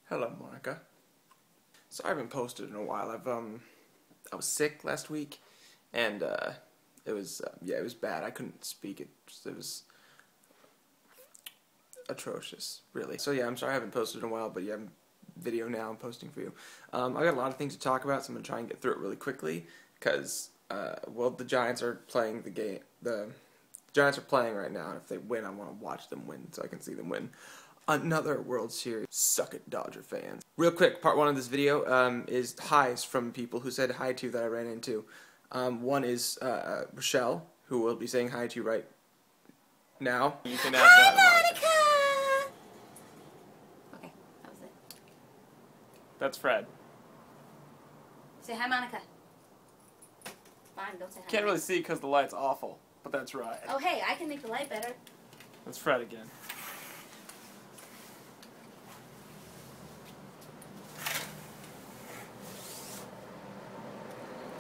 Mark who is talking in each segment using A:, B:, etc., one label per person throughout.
A: Hello, Monica. So I haven't posted in a while. I was sick last week, and it was bad. I couldn't speak. It was atrocious, really. So yeah, I'm sorry I haven't posted in a while, but yeah, video now I'm posting for you. I got a lot of things to talk about, so I'm gonna try and get through it really quickly because well, the Giants are playing the game. The Giants are playing right now, and if they win, I want to watch them win so I can see them win another World Series. Suck it, Dodger fans. Real quick, part one of this video is highs from people who said hi to you that I ran into. One is Rochelle, who will be saying hi to you right now. You can ask
B: Hi,
A: that.
B: Monica! Okay, that was it.
A: That's Fred.
B: Say hi, Monica. Fine, don't say hi.
A: Can't really see because the light's awful, but that's right.
B: Oh, hey, I can make the light better.
A: That's Fred again.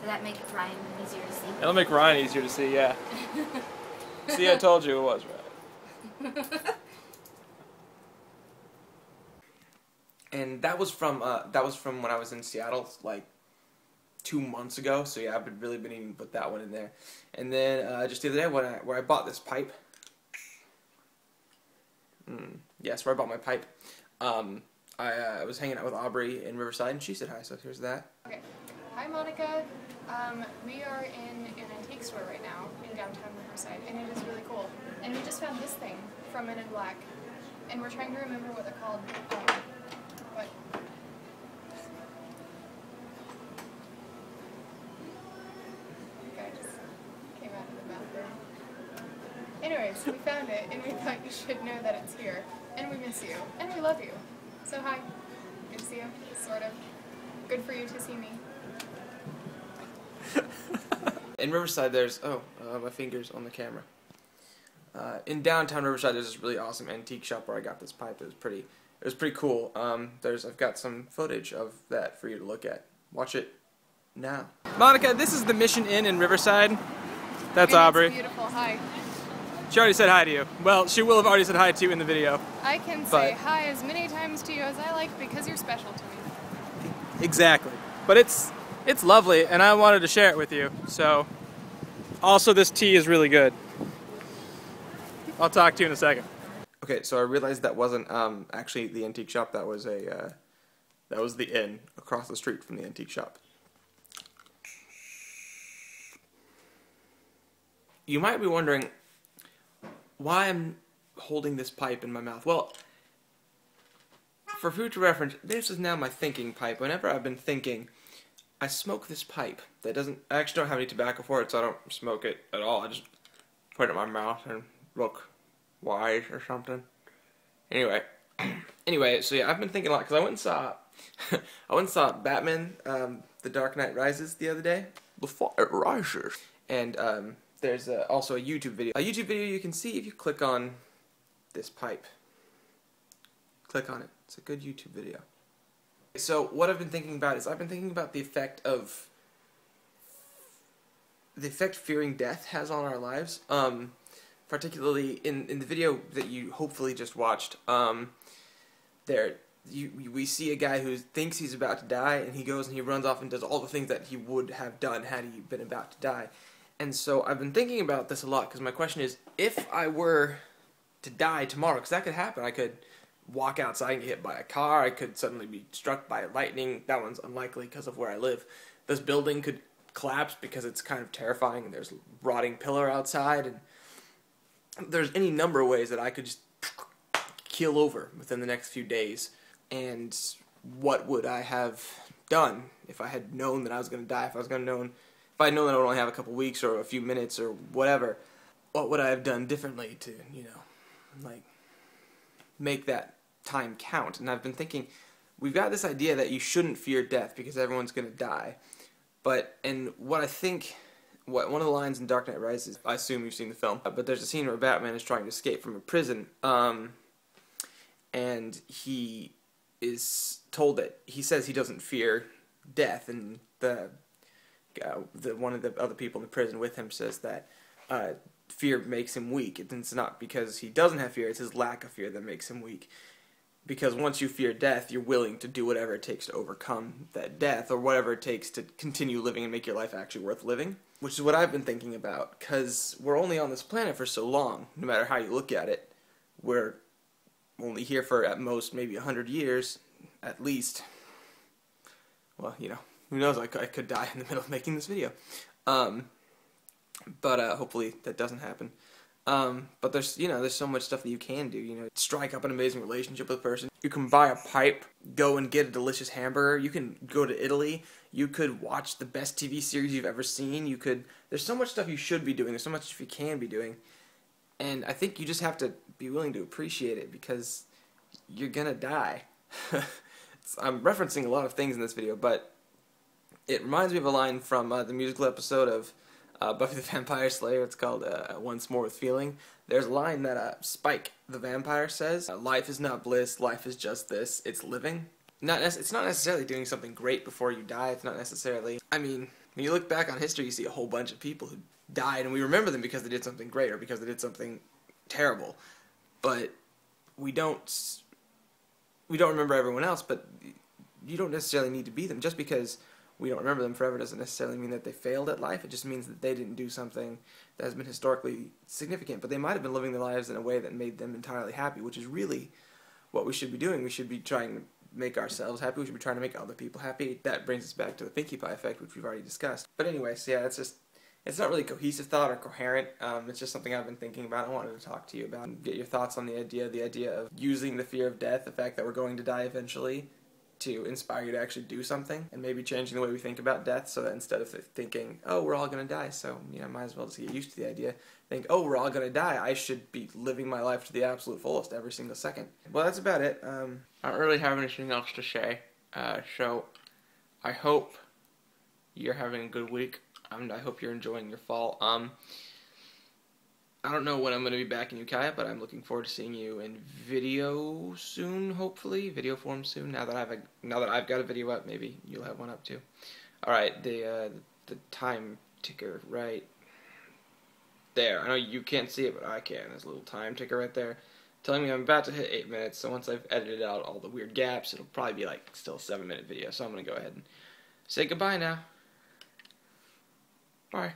B: Did that make Ryan easier to see?
A: It'll make Ryan easier to see, yeah. See, I told you it was right. And that was from when I was in Seattle, like 2 months ago. So yeah, I've really been needing to put that one in there. And then just the other day where I bought this pipe. Yes, where I bought my pipe. I was hanging out with Aubrey in Riverside, and she said hi. So here's that.
C: Okay. Hi, Monica. We are in an antique store right now in downtown Riverside, and it is really cool. And we just found this thing from Men in Black, and we're trying to remember what they're called. What? The guy just came out of the bathroom. Anyways, we found it, and we thought you should know that it's here. And we miss you, and we love you. So hi. Good to see you, sort of. Good for you to see me.
A: In Riverside, there's my fingers on the camera. In downtown Riverside, there's this really awesome antique shop where I got this pipe. It was pretty cool. I've got some footage of that for you to look at. Watch it now. Monica, this is the Mission Inn in Riverside. That's Aubrey.
C: It's beautiful. Hi.
A: She already said hi to you. Well, she will have already said hi to you in the video.
C: I can say hi as many times to you as I like because you're special to me.
A: Exactly. But it's lovely, and I wanted to share it with you. So, also this tea is really good. I'll talk to you in a second. Okay, so I realized that wasn't actually the antique shop. That was the inn across the street from the antique shop. You might be wondering why I'm holding this pipe in my mouth. Well, for future reference, this is now my thinking pipe. Whenever I've been thinking, I smoke this pipe that doesn't. I actually don't have any tobacco for it, so I don't smoke it at all. I just put it in my mouth and look wise or something. Anyway, so yeah, I've been thinking a lot because I went and saw Batman: The Dark Knight Rises the other day. The Fire Rises, and there's also a YouTube video. A YouTube video you can see if you click on this pipe. Click on it. It's a good YouTube video. So what I've been thinking about is I've been thinking about the effect fearing death has on our lives. Particularly in the video that you hopefully just watched. We see a guy who thinks he's about to die, and he goes and he runs off and does all the things that he would have done had he been about to die. And so I've been thinking about this a lot because my question is, if I were to die tomorrow, because that could happen, I could walk outside and get hit by a car, I could suddenly be struck by lightning. That one's unlikely because of where I live. This building could collapse because it's kind of terrifying, and there's a rotting pillar outside, and there's any number of ways that I could just keel over within the next few days. And what would I have done if I had known that I was going to die? If I had known that I would only have a couple weeks or a few minutes or whatever, what would I have done differently to, like, make that time count? And I've been thinking, we've got this idea that you shouldn't fear death because everyone's going to die. And what I think, one of the lines in Dark Knight Rises, I assume you've seen the film, but there's a scene where Batman is trying to escape from a prison, and he is told that he says he doesn't fear death, and one of the other people in the prison with him says that fear makes him weak. It's not because he doesn't have fear, it's his lack of fear that makes him weak. Because once you fear death, you're willing to do whatever it takes to overcome that death, or whatever it takes to continue living and make your life actually worth living. Which is what I've been thinking about, because we're only on this planet for so long, no matter how you look at it. We're only here for, at most, maybe 100 years, at least. Well, you know, who knows, I could die in the middle of making this video. But hopefully that doesn't happen. But there's so much stuff that you can do, strike up an amazing relationship with a person. You can buy a pipe, go and get a delicious hamburger. You can go to Italy. You could watch the best TV series you've ever seen. There's so much stuff you should be doing. There's so much stuff you can be doing. And I think you just have to be willing to appreciate it, because you're gonna die. I'm referencing a lot of things in this video, but it reminds me of a line from the musical episode of Buffy the Vampire Slayer. It's called Once More with Feeling. There's a line that Spike the vampire says, life is not bliss, life is just this, it's living. It's not necessarily doing something great before you die. It's not necessarily, when you look back on history, you see a whole bunch of people who died, and we remember them because they did something great or because they did something terrible. But we don't remember everyone else, but you don't necessarily need to be them. Just because we don't remember them forever doesn't necessarily mean that they failed at life. It just means that they didn't do something that has been historically significant. But they might have been living their lives in a way that made them entirely happy, which is really what we should be doing. We should be trying to make ourselves happy. We should be trying to make other people happy. That brings us back to the Pinkie Pie effect, which we've already discussed. But anyways, yeah, it's not really cohesive thought or coherent. It's just something I've been thinking about. I wanted to talk to you about and get your thoughts on the idea of using the fear of death, the fact that we're going to die eventually, to inspire you to actually do something, and maybe changing the way we think about death, so that instead of thinking, oh, we're all going to die, so might as well just get used to the idea, think, oh, we're all going to die, I should be living my life to the absolute fullest every single second. Well, that's about it. I don't really have anything else to say, so I hope you're having a good week. I hope you're enjoying your fall. I don't know when I'm going to be back in Ukiah, but I'm looking forward to seeing you in video soon, hopefully. Video form soon. Now that I've got a video up, maybe you'll have one up too. Alright, the time ticker right there. I know you can't see it, but I can. There's a little time ticker right there telling me I'm about to hit 8 minutes, so once I've edited out all the weird gaps, it'll probably be like still a 7-minute video, so I'm going to go ahead and say goodbye now. Bye.